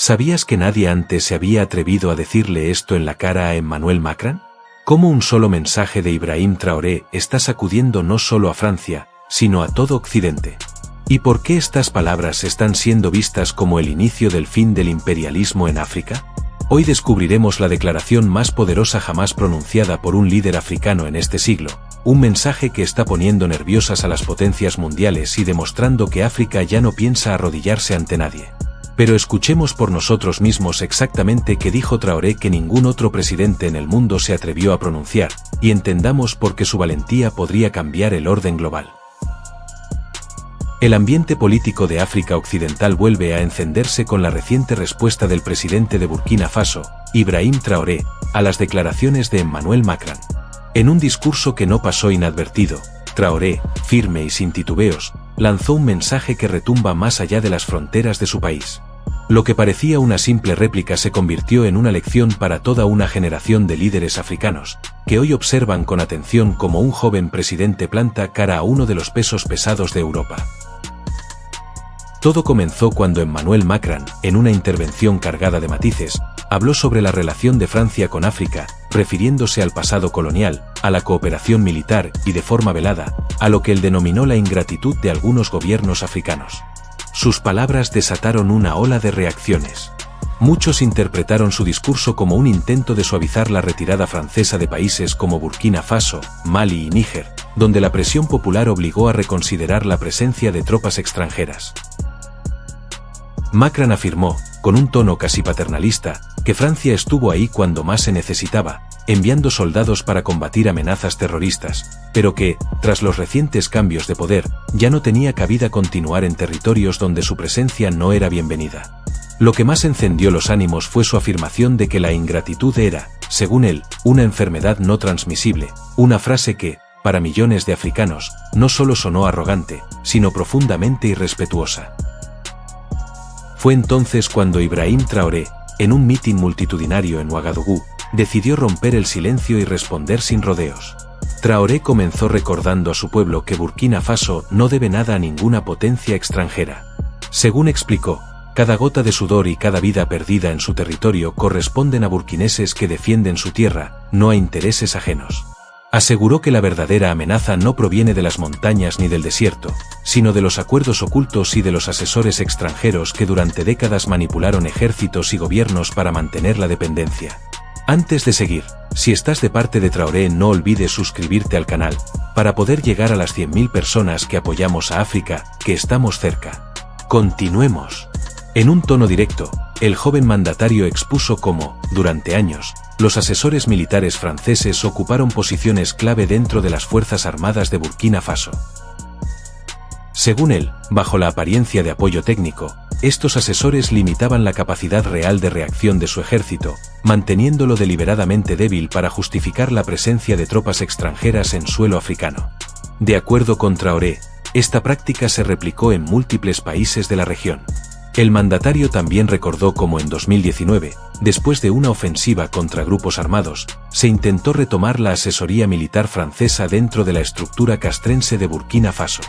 ¿Sabías que nadie antes se había atrevido a decirle esto en la cara a Emmanuel Macron? ¿Cómo un solo mensaje de Ibrahim Traoré está sacudiendo no solo a Francia, sino a todo Occidente? ¿Y por qué estas palabras están siendo vistas como el inicio del fin del imperialismo en África? Hoy descubriremos la declaración más poderosa jamás pronunciada por un líder africano en este siglo, un mensaje que está poniendo nerviosas a las potencias mundiales y demostrando que África ya no piensa arrodillarse ante nadie. Pero escuchemos por nosotros mismos exactamente qué dijo Traoré que ningún otro presidente en el mundo se atrevió a pronunciar, y entendamos por qué su valentía podría cambiar el orden global. El ambiente político de África Occidental vuelve a encenderse con la reciente respuesta del presidente de Burkina Faso, Ibrahim Traoré, a las declaraciones de Emmanuel Macron. En un discurso que no pasó inadvertido, Traoré, firme y sin titubeos, lanzó un mensaje que retumba más allá de las fronteras de su país. Lo que parecía una simple réplica se convirtió en una lección para toda una generación de líderes africanos, que hoy observan con atención cómo un joven presidente planta cara a uno de los pesos pesados de Europa. Todo comenzó cuando Emmanuel Macron, en una intervención cargada de matices, habló sobre la relación de Francia con África, refiriéndose al pasado colonial, a la cooperación militar y de forma velada, a lo que él denominó la ingratitud de algunos gobiernos africanos. Sus palabras desataron una ola de reacciones. Muchos interpretaron su discurso como un intento de suavizar la retirada francesa de países como Burkina Faso, Mali y Níger, donde la presión popular obligó a reconsiderar la presencia de tropas extranjeras. Macron afirmó, con un tono casi paternalista, que Francia estuvo ahí cuando más se necesitaba, enviando soldados para combatir amenazas terroristas, pero que, tras los recientes cambios de poder, ya no tenía cabida continuar en territorios donde su presencia no era bienvenida. Lo que más encendió los ánimos fue su afirmación de que la ingratitud era, según él, una enfermedad no transmisible, una frase que, para millones de africanos, no solo sonó arrogante, sino profundamente irrespetuosa. Fue entonces cuando Ibrahim Traoré, en un mitin multitudinario en Ouagadougou, decidió romper el silencio y responder sin rodeos. Traoré comenzó recordando a su pueblo que Burkina Faso no debe nada a ninguna potencia extranjera. Según explicó, cada gota de sudor y cada vida perdida en su territorio corresponden a burkineses que defienden su tierra, no a intereses ajenos. Aseguró que la verdadera amenaza no proviene de las montañas ni del desierto, sino de los acuerdos ocultos y de los asesores extranjeros que durante décadas manipularon ejércitos y gobiernos para mantener la dependencia. Antes de seguir, si estás de parte de Traoré, no olvides suscribirte al canal, para poder llegar a las 100.000 personas que apoyamos a África, que estamos cerca. Continuemos. En un tono directo, el joven mandatario expuso cómo, durante años, los asesores militares franceses ocuparon posiciones clave dentro de las Fuerzas Armadas de Burkina Faso. Según él, bajo la apariencia de apoyo técnico, estos asesores limitaban la capacidad real de reacción de su ejército, manteniéndolo deliberadamente débil para justificar la presencia de tropas extranjeras en suelo africano. De acuerdo con Traoré, esta práctica se replicó en múltiples países de la región. El mandatario también recordó cómo en 2019, después de una ofensiva contra grupos armados, se intentó retomar la asesoría militar francesa dentro de la estructura castrense de Burkina Faso.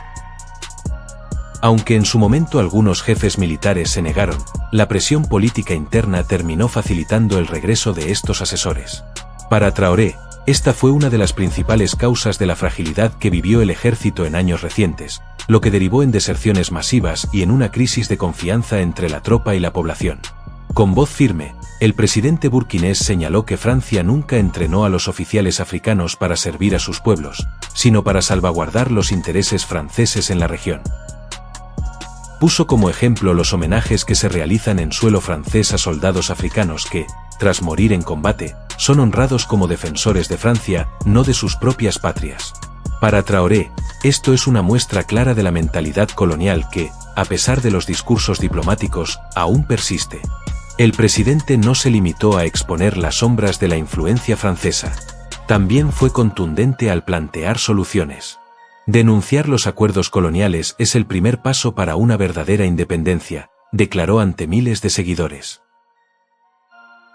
Aunque en su momento algunos jefes militares se negaron, la presión política interna terminó facilitando el regreso de estos asesores. Para Traoré, esta fue una de las principales causas de la fragilidad que vivió el ejército en años recientes, lo que derivó en deserciones masivas y en una crisis de confianza entre la tropa y la población. Con voz firme, el presidente burkinés señaló que Francia nunca entrenó a los oficiales africanos para servir a sus pueblos, sino para salvaguardar los intereses franceses en la región. Puso como ejemplo los homenajes que se realizan en suelo francés a soldados africanos que, tras morir en combate, son honrados como defensores de Francia, no de sus propias patrias. Para Traoré, esto es una muestra clara de la mentalidad colonial que, a pesar de los discursos diplomáticos, aún persiste. El presidente no se limitó a exponer las sombras de la influencia francesa. También fue contundente al plantear soluciones. Denunciar los acuerdos coloniales es el primer paso para una verdadera independencia, declaró ante miles de seguidores.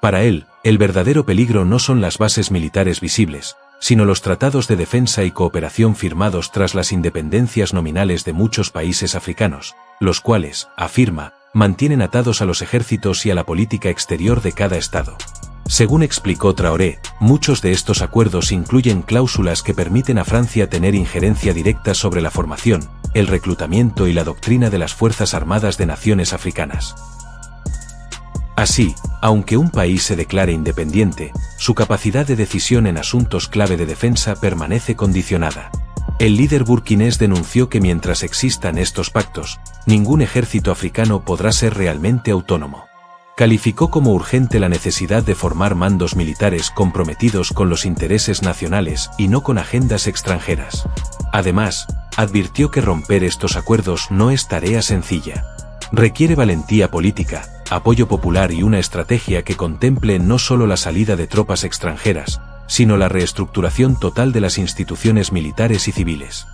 Para él, el verdadero peligro no son las bases militares visibles, sino los tratados de defensa y cooperación firmados tras las independencias nominales de muchos países africanos, los cuales, afirma, mantienen atados a los ejércitos y a la política exterior de cada estado. Según explicó Traoré, muchos de estos acuerdos incluyen cláusulas que permiten a Francia tener injerencia directa sobre la formación, el reclutamiento y la doctrina de las Fuerzas Armadas de naciones africanas. Así, aunque un país se declare independiente, su capacidad de decisión en asuntos clave de defensa permanece condicionada. El líder burkinés denunció que mientras existan estos pactos, ningún ejército africano podrá ser realmente autónomo. Calificó como urgente la necesidad de formar mandos militares comprometidos con los intereses nacionales y no con agendas extranjeras. Además, advirtió que romper estos acuerdos no es tarea sencilla. Requiere valentía política, apoyo popular y una estrategia que contemple no solo la salida de tropas extranjeras, sino la reestructuración total de las instituciones militares y civiles.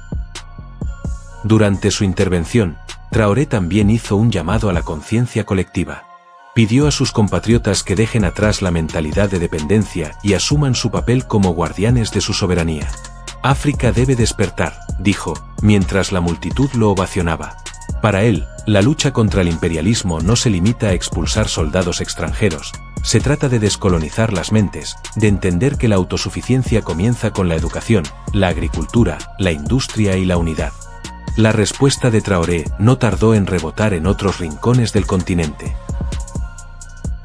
Durante su intervención, Traoré también hizo un llamado a la conciencia colectiva. Pidió a sus compatriotas que dejen atrás la mentalidad de dependencia y asuman su papel como guardianes de su soberanía. África debe despertar, dijo, mientras la multitud lo ovacionaba. Para él, la lucha contra el imperialismo no se limita a expulsar soldados extranjeros, se trata de descolonizar las mentes, de entender que la autosuficiencia comienza con la educación, la agricultura, la industria y la unidad. La respuesta de Traoré no tardó en rebotar en otros rincones del continente.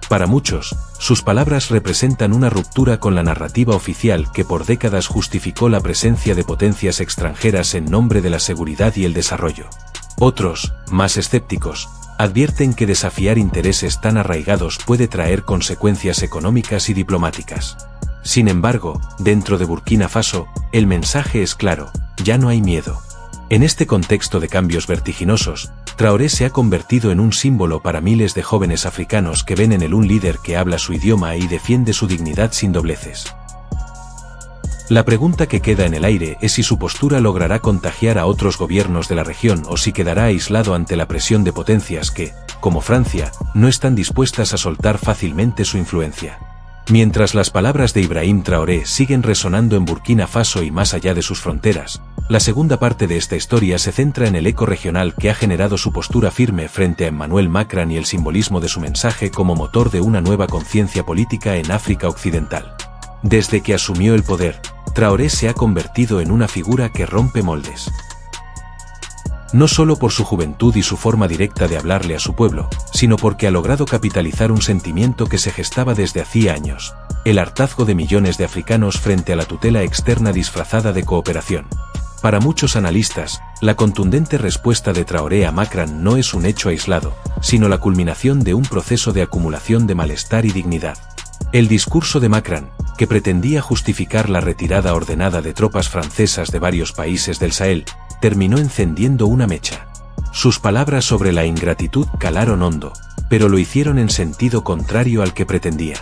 Para muchos, sus palabras representan una ruptura con la narrativa oficial que por décadas justificó la presencia de potencias extranjeras en nombre de la seguridad y el desarrollo. Otros, más escépticos, advierten que desafiar intereses tan arraigados puede traer consecuencias económicas y diplomáticas. Sin embargo, dentro de Burkina Faso, el mensaje es claro: ya no hay miedo. En este contexto de cambios vertiginosos, Traoré se ha convertido en un símbolo para miles de jóvenes africanos que ven en él un líder que habla su idioma y defiende su dignidad sin dobleces. La pregunta que queda en el aire es si su postura logrará contagiar a otros gobiernos de la región o si quedará aislado ante la presión de potencias que, como Francia, no están dispuestas a soltar fácilmente su influencia. Mientras las palabras de Ibrahim Traoré siguen resonando en Burkina Faso y más allá de sus fronteras, la segunda parte de esta historia se centra en el eco regional que ha generado su postura firme frente a Emmanuel Macron y el simbolismo de su mensaje como motor de una nueva conciencia política en África Occidental. Desde que asumió el poder, Traoré se ha convertido en una figura que rompe moldes. No solo por su juventud y su forma directa de hablarle a su pueblo, sino porque ha logrado capitalizar un sentimiento que se gestaba desde hacía años: el hartazgo de millones de africanos frente a la tutela externa disfrazada de cooperación. Para muchos analistas, la contundente respuesta de Traoré a Macron no es un hecho aislado, sino la culminación de un proceso de acumulación de malestar y dignidad. El discurso de Macron, que pretendía justificar la retirada ordenada de tropas francesas de varios países del Sahel, terminó encendiendo una mecha. Sus palabras sobre la ingratitud calaron hondo, pero lo hicieron en sentido contrario al que pretendía.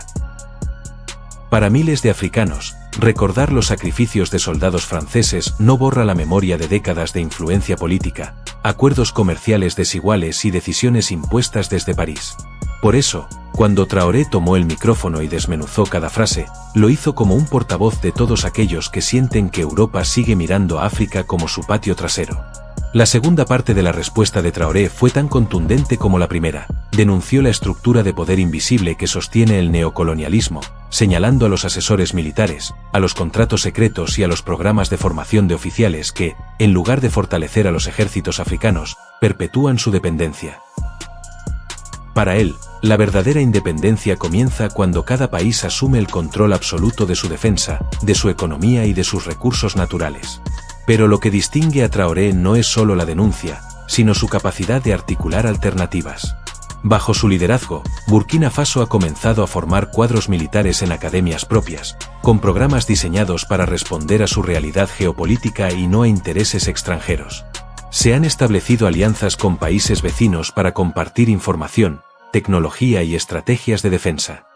Para miles de africanos, recordar los sacrificios de soldados franceses no borra la memoria de décadas de influencia política, acuerdos comerciales desiguales y decisiones impuestas desde París. Por eso, cuando Traoré tomó el micrófono y desmenuzó cada frase, lo hizo como un portavoz de todos aquellos que sienten que Europa sigue mirando a África como su patio trasero. La segunda parte de la respuesta de Traoré fue tan contundente como la primera. Denunció la estructura de poder invisible que sostiene el neocolonialismo, señalando a los asesores militares, a los contratos secretos y a los programas de formación de oficiales que, en lugar de fortalecer a los ejércitos africanos, perpetúan su dependencia. Para él, la verdadera independencia comienza cuando cada país asume el control absoluto de su defensa, de su economía y de sus recursos naturales. Pero lo que distingue a Traoré no es solo la denuncia, sino su capacidad de articular alternativas. Bajo su liderazgo, Burkina Faso ha comenzado a formar cuadros militares en academias propias, con programas diseñados para responder a su realidad geopolítica y no a intereses extranjeros. Se han establecido alianzas con países vecinos para compartir información, tecnología y estrategias de defensa.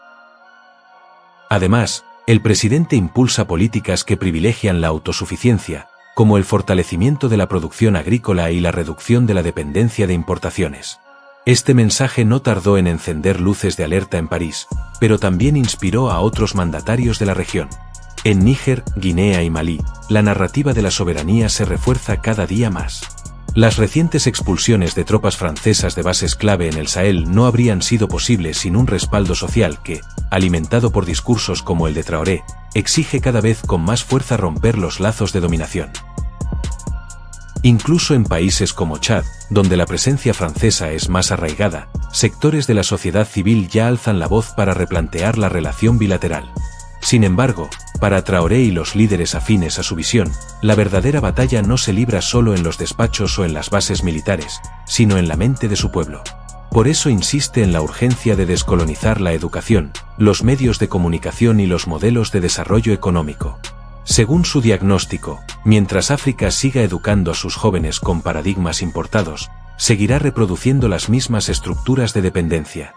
Además, el presidente impulsa políticas que privilegian la autosuficiencia, como el fortalecimiento de la producción agrícola y la reducción de la dependencia de importaciones. Este mensaje no tardó en encender luces de alerta en París, pero también inspiró a otros mandatarios de la región. En Níger, Guinea y Malí, la narrativa de la soberanía se refuerza cada día más. Las recientes expulsiones de tropas francesas de bases clave en el Sahel no habrían sido posibles sin un respaldo social que, alimentado por discursos como el de Traoré, exige cada vez con más fuerza romper los lazos de dominación. Incluso en países como Chad, donde la presencia francesa es más arraigada, sectores de la sociedad civil ya alzan la voz para replantear la relación bilateral. Sin embargo, para Traoré y los líderes afines a su visión, la verdadera batalla no se libra solo en los despachos o en las bases militares, sino en la mente de su pueblo. Por eso insiste en la urgencia de descolonizar la educación, los medios de comunicación y los modelos de desarrollo económico. Según su diagnóstico, mientras África siga educando a sus jóvenes con paradigmas importados, seguirá reproduciendo las mismas estructuras de dependencia.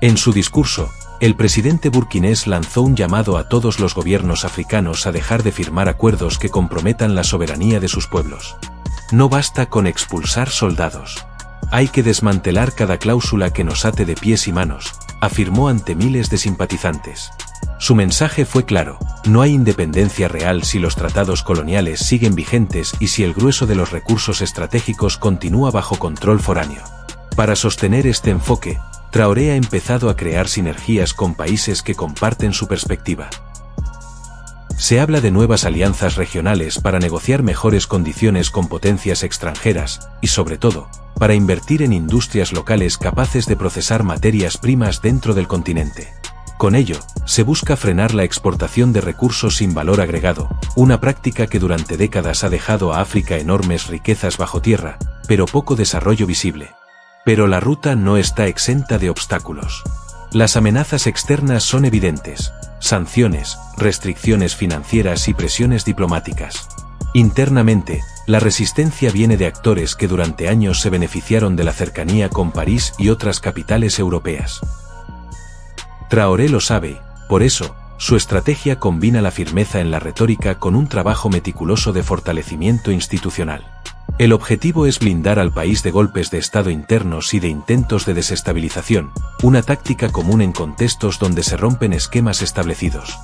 En su discurso, el presidente burkinés lanzó un llamado a todos los gobiernos africanos a dejar de firmar acuerdos que comprometan la soberanía de sus pueblos. No basta con expulsar soldados. Hay que desmantelar cada cláusula que nos ate de pies y manos, afirmó ante miles de simpatizantes. Su mensaje fue claro: no hay independencia real si los tratados coloniales siguen vigentes y si el grueso de los recursos estratégicos continúa bajo control foráneo. Para sostener este enfoque, Traoré ha empezado a crear sinergias con países que comparten su perspectiva. Se habla de nuevas alianzas regionales para negociar mejores condiciones con potencias extranjeras y, sobre todo, para invertir en industrias locales capaces de procesar materias primas dentro del continente. Con ello, se busca frenar la exportación de recursos sin valor agregado, una práctica que durante décadas ha dejado a África enormes riquezas bajo tierra, pero poco desarrollo visible. Pero la ruta no está exenta de obstáculos. Las amenazas externas son evidentes: sanciones, restricciones financieras y presiones diplomáticas. Internamente, la resistencia viene de actores que durante años se beneficiaron de la cercanía con París y otras capitales europeas. Traoré lo sabe, por eso, su estrategia combina la firmeza en la retórica con un trabajo meticuloso de fortalecimiento institucional. El objetivo es blindar al país de golpes de Estado internos y de intentos de desestabilización, una táctica común en contextos donde se rompen esquemas establecidos.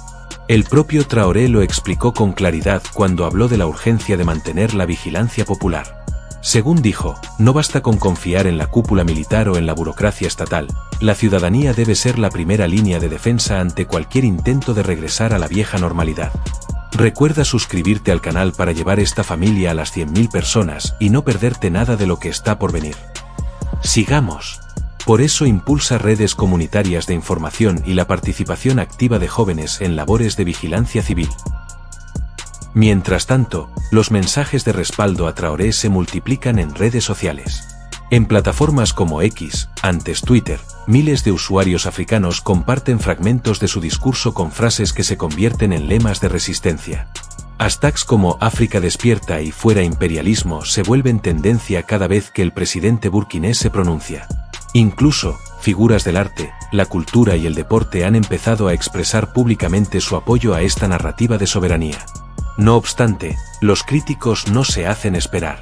El propio Traoré lo explicó con claridad cuando habló de la urgencia de mantener la vigilancia popular. Según dijo, no basta con confiar en la cúpula militar o en la burocracia estatal, la ciudadanía debe ser la primera línea de defensa ante cualquier intento de regresar a la vieja normalidad. Recuerda suscribirte al canal para llevar esta familia a las 100.000 personas y no perderte nada de lo que está por venir. Sigamos. Por eso impulsa redes comunitarias de información y la participación activa de jóvenes en labores de vigilancia civil. Mientras tanto, los mensajes de respaldo a Traoré se multiplican en redes sociales. En plataformas como X, antes Twitter, miles de usuarios africanos comparten fragmentos de su discurso con frases que se convierten en lemas de resistencia. Hashtags como África despierta y fuera imperialismo se vuelven tendencia cada vez que el presidente burkinés se pronuncia. Incluso, figuras del arte, la cultura y el deporte han empezado a expresar públicamente su apoyo a esta narrativa de soberanía. No obstante, los críticos no se hacen esperar.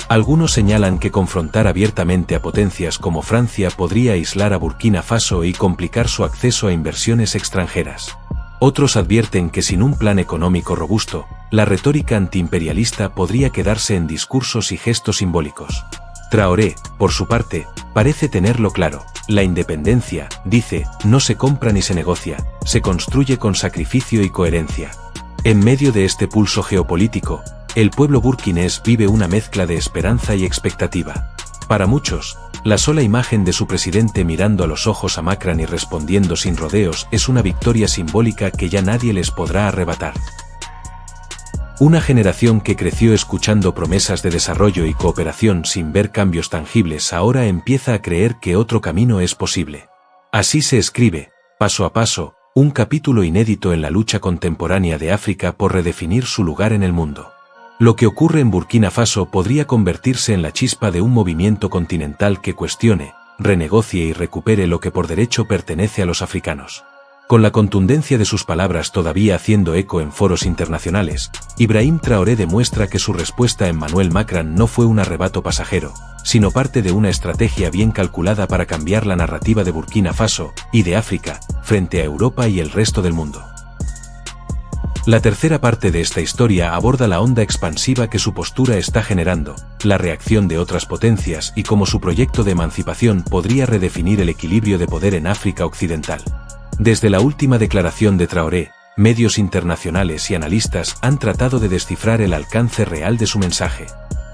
Algunos señalan que confrontar abiertamente a potencias como Francia podría aislar a Burkina Faso y complicar su acceso a inversiones extranjeras. Otros advierten que sin un plan económico robusto, la retórica antiimperialista podría quedarse en discursos y gestos simbólicos. Traoré, por su parte, parece tenerlo claro: la independencia, dice, no se compra ni se negocia, se construye con sacrificio y coherencia. En medio de este pulso geopolítico, el pueblo burkinés vive una mezcla de esperanza y expectativa. Para muchos, la sola imagen de su presidente mirando a los ojos a Macron y respondiendo sin rodeos es una victoria simbólica que ya nadie les podrá arrebatar. Una generación que creció escuchando promesas de desarrollo y cooperación sin ver cambios tangibles ahora empieza a creer que otro camino es posible. Así se escribe, paso a paso, un capítulo inédito en la lucha contemporánea de África por redefinir su lugar en el mundo. Lo que ocurre en Burkina Faso podría convertirse en la chispa de un movimiento continental que cuestione, renegocie y recupere lo que por derecho pertenece a los africanos. Con la contundencia de sus palabras todavía haciendo eco en foros internacionales, Ibrahim Traoré demuestra que su respuesta a Emmanuel Macron no fue un arrebato pasajero, sino parte de una estrategia bien calculada para cambiar la narrativa de Burkina Faso y de África frente a Europa y el resto del mundo. La tercera parte de esta historia aborda la onda expansiva que su postura está generando, la reacción de otras potencias y cómo su proyecto de emancipación podría redefinir el equilibrio de poder en África Occidental. Desde la última declaración de Traoré, medios internacionales y analistas han tratado de descifrar el alcance real de su mensaje.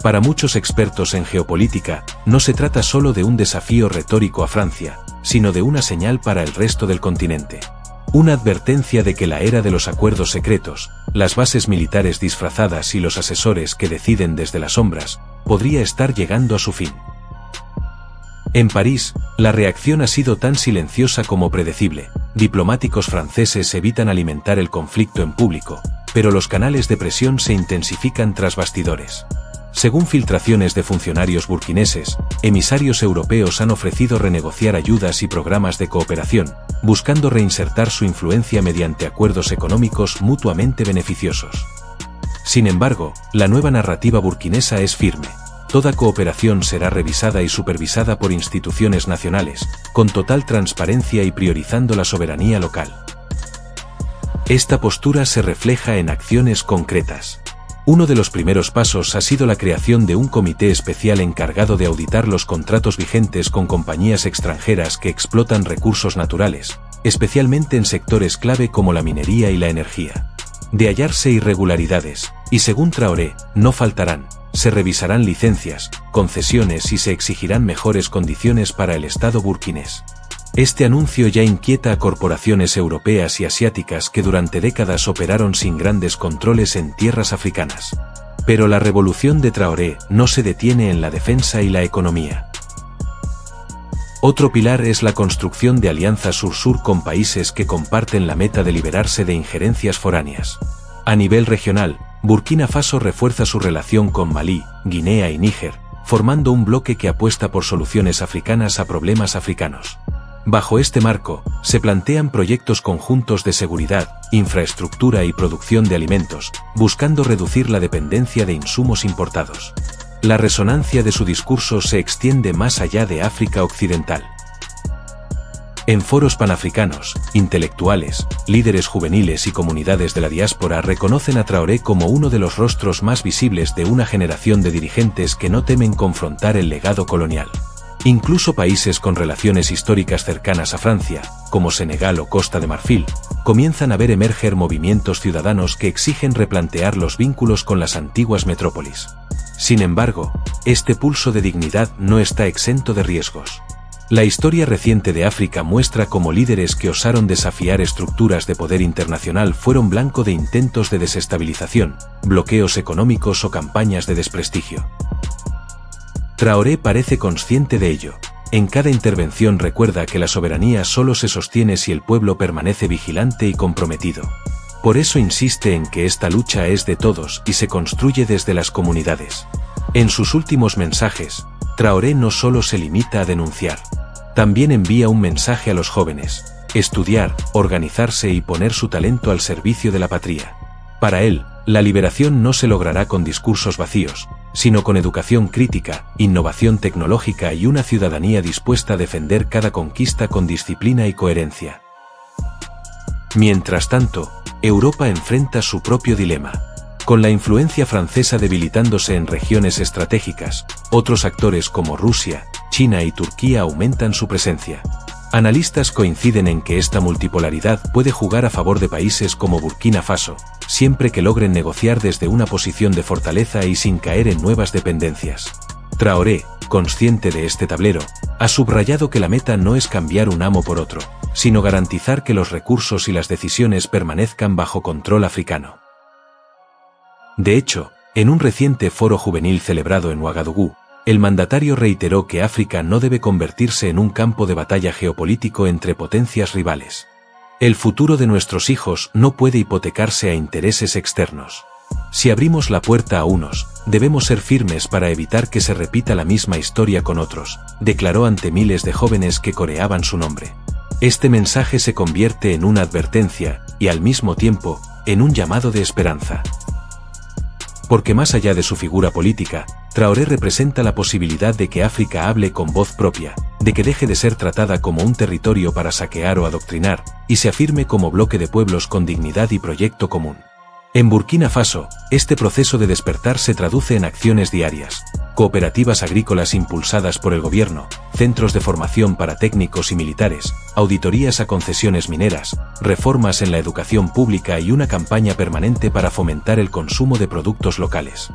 Para muchos expertos en geopolítica, no se trata solo de un desafío retórico a Francia, sino de una señal para el resto del continente. Una advertencia de que la era de los acuerdos secretos, las bases militares disfrazadas y los asesores que deciden desde las sombras, podría estar llegando a su fin. En París, la reacción ha sido tan silenciosa como predecible. Diplomáticos franceses evitan alimentar el conflicto en público, pero los canales de presión se intensifican tras bastidores. Según filtraciones de funcionarios burkineses, emisarios europeos han ofrecido renegociar ayudas y programas de cooperación, buscando reinsertar su influencia mediante acuerdos económicos mutuamente beneficiosos. Sin embargo, la nueva narrativa burkinesa es firme. Toda cooperación será revisada y supervisada por instituciones nacionales, con total transparencia y priorizando la soberanía local. Esta postura se refleja en acciones concretas. Uno de los primeros pasos ha sido la creación de un comité especial encargado de auditar los contratos vigentes con compañías extranjeras que explotan recursos naturales, especialmente en sectores clave como la minería y la energía. De hallarse irregularidades, y según Traoré, no faltarán, se revisarán licencias, concesiones y se exigirán mejores condiciones para el Estado burkinés. Este anuncio ya inquieta a corporaciones europeas y asiáticas que durante décadas operaron sin grandes controles en tierras africanas. Pero la revolución de Traoré no se detiene en la defensa y la economía. Otro pilar es la construcción de alianzas sur-sur con países que comparten la meta de liberarse de injerencias foráneas. A nivel regional, Burkina Faso refuerza su relación con Malí, Guinea y Níger, formando un bloque que apuesta por soluciones africanas a problemas africanos. Bajo este marco, se plantean proyectos conjuntos de seguridad, infraestructura y producción de alimentos, buscando reducir la dependencia de insumos importados. La resonancia de su discurso se extiende más allá de África Occidental. En foros panafricanos, intelectuales, líderes juveniles y comunidades de la diáspora reconocen a Traoré como uno de los rostros más visibles de una generación de dirigentes que no temen confrontar el legado colonial. Incluso países con relaciones históricas cercanas a Francia, como Senegal o Costa de Marfil, comienzan a ver emerger movimientos ciudadanos que exigen replantear los vínculos con las antiguas metrópolis. Sin embargo, este pulso de dignidad no está exento de riesgos. La historia reciente de África muestra cómo líderes que osaron desafiar estructuras de poder internacional fueron blanco de intentos de desestabilización, bloqueos económicos o campañas de desprestigio. Traoré parece consciente de ello. En cada intervención recuerda que la soberanía solo se sostiene si el pueblo permanece vigilante y comprometido. Por eso insiste en que esta lucha es de todos y se construye desde las comunidades. En sus últimos mensajes, Traoré no solo se limita a denunciar. También envía un mensaje a los jóvenes: estudiar, organizarse y poner su talento al servicio de la patria. Para él, la liberación no se logrará con discursos vacíos, sino con educación crítica, innovación tecnológica y una ciudadanía dispuesta a defender cada conquista con disciplina y coherencia. Mientras tanto, Europa enfrenta su propio dilema. Con la influencia francesa debilitándose en regiones estratégicas, otros actores como Rusia, China y Turquía aumentan su presencia. Analistas coinciden en que esta multipolaridad puede jugar a favor de países como Burkina Faso, siempre que logren negociar desde una posición de fortaleza y sin caer en nuevas dependencias. Traoré, consciente de este tablero, ha subrayado que la meta no es cambiar un amo por otro, sino garantizar que los recursos y las decisiones permanezcan bajo control africano. De hecho, en un reciente foro juvenil celebrado en Ouagadougou, el mandatario reiteró que África no debe convertirse en un campo de batalla geopolítico entre potencias rivales. El futuro de nuestros hijos no puede hipotecarse a intereses externos. Si abrimos la puerta a unos, debemos ser firmes para evitar que se repita la misma historia con otros, declaró ante miles de jóvenes que coreaban su nombre. Este mensaje se convierte en una advertencia, y al mismo tiempo, en un llamado de esperanza. Porque más allá de su figura política, Traoré representa la posibilidad de que África hable con voz propia, de que deje de ser tratada como un territorio para saquear o adoctrinar, y se afirme como bloque de pueblos con dignidad y proyecto común. En Burkina Faso, este proceso de despertar se traduce en acciones diarias: cooperativas agrícolas impulsadas por el gobierno, centros de formación para técnicos y militares, auditorías a concesiones mineras, reformas en la educación pública y una campaña permanente para fomentar el consumo de productos locales.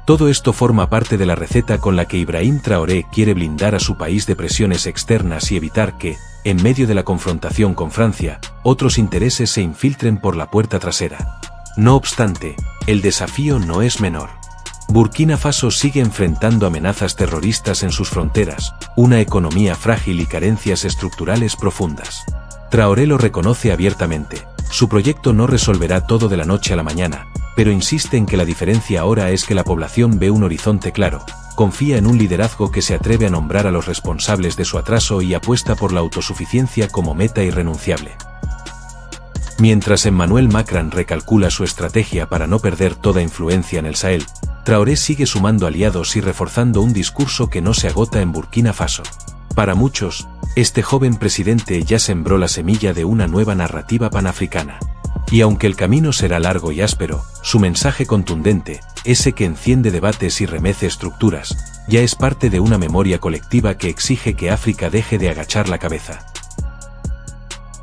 Todo esto forma parte de la receta con la que Ibrahim Traoré quiere blindar a su país de presiones externas y evitar que, en medio de la confrontación con Francia, otros intereses se infiltren por la puerta trasera. No obstante, el desafío no es menor. Burkina Faso sigue enfrentando amenazas terroristas en sus fronteras, una economía frágil y carencias estructurales profundas. Traoré lo reconoce abiertamente: su proyecto no resolverá todo de la noche a la mañana, pero insiste en que la diferencia ahora es que la población ve un horizonte claro, confía en un liderazgo que se atreve a nombrar a los responsables de su atraso y apuesta por la autosuficiencia como meta irrenunciable. Mientras Emmanuel Macron recalcula su estrategia para no perder toda influencia en el Sahel, Traoré sigue sumando aliados y reforzando un discurso que no se agota en Burkina Faso. Para muchos, este joven presidente ya sembró la semilla de una nueva narrativa panafricana. Y aunque el camino será largo y áspero, su mensaje contundente, ese que enciende debates y remece estructuras, ya es parte de una memoria colectiva que exige que África deje de agachar la cabeza.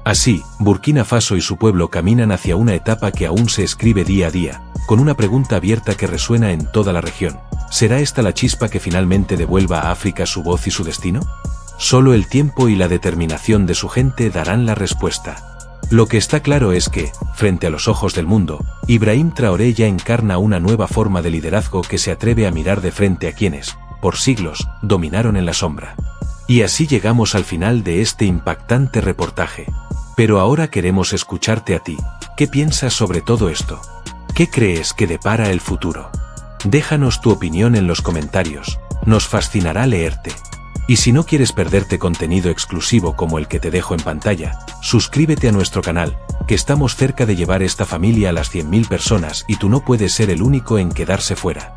Así, Burkina Faso y su pueblo caminan hacia una etapa que aún se escribe día a día, con una pregunta abierta que resuena en toda la región: ¿será esta la chispa que finalmente devuelva a África su voz y su destino? Solo el tiempo y la determinación de su gente darán la respuesta. Lo que está claro es que, frente a los ojos del mundo, Ibrahim Traoré ya encarna una nueva forma de liderazgo que se atreve a mirar de frente a quienes, por siglos, dominaron en la sombra. Y así llegamos al final de este impactante reportaje. Pero ahora queremos escucharte a ti. ¿Qué piensas sobre todo esto? ¿Qué crees que depara el futuro? Déjanos tu opinión en los comentarios, nos fascinará leerte. Y si no quieres perderte contenido exclusivo como el que te dejo en pantalla, suscríbete a nuestro canal, que estamos cerca de llevar esta familia a las 100.000 personas y tú no puedes ser el único en quedarse fuera.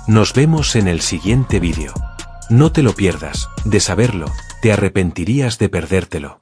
Nos vemos en el siguiente vídeo. No te lo pierdas, de saberlo, te arrepentirías de perdértelo.